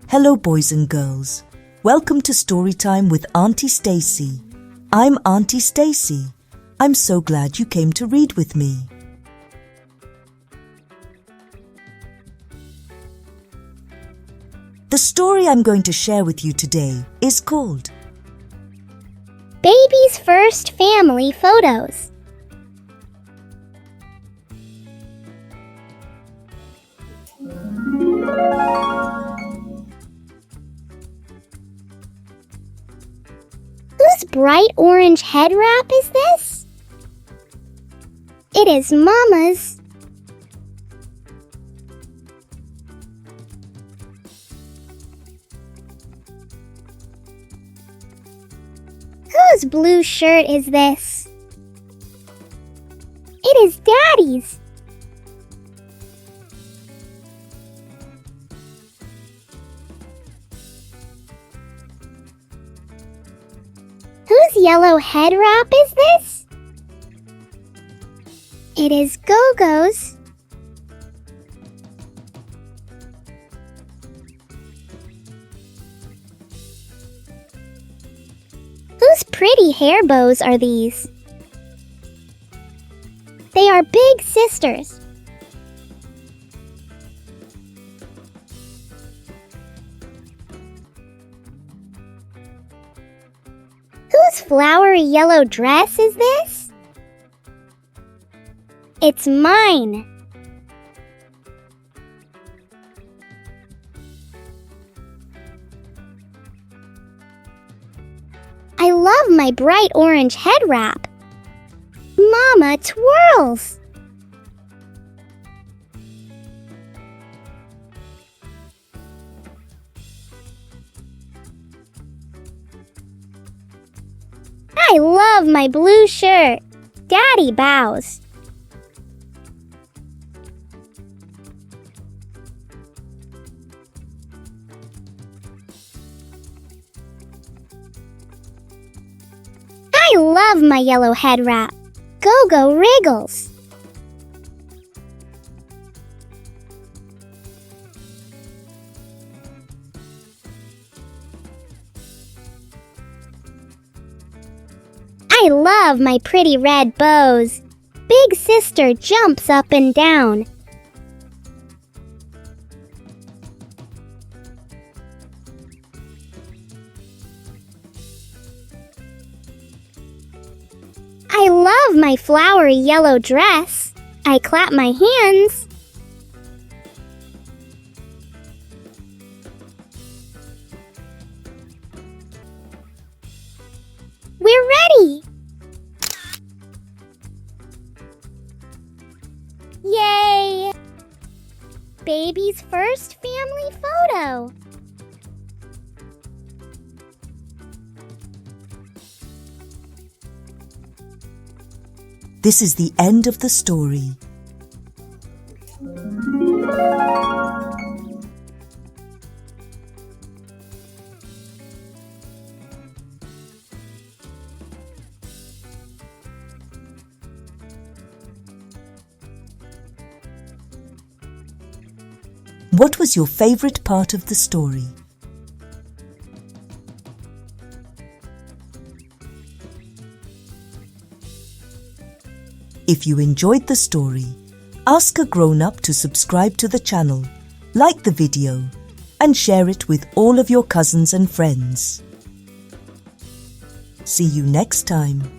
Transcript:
Hello boys and girls. Welcome to Storytime with Auntie Stacee. I'm Auntie Stacee. I'm so glad you came to read with me. The story I'm going to share with you today is called Baby's First Family Photos. Whose bright orange head wrap is this? It is Mama's. Whose blue shirt is this? It is Daddy's. Whose yellow head wrap is this? It is Gogo's. Whose pretty hair bows are these? They are big sisters. Whose flowery yellow dress is this? It's mine. I love my bright orange head wrap. Mama twirls. I love my blue shirt. Daddy bows. I love my yellow head wrap. Gogo wriggles. I love my pretty red bows. Big sister jumps up and down. I love my flowery yellow dress. I clap my hands. We're ready! Yay! Baby's first family photo. This is the end of the story. What was your favorite part of the story? If you enjoyed the story, ask a grown-up to subscribe to the channel, like the video, and share it with all of your cousins and friends. See you next time.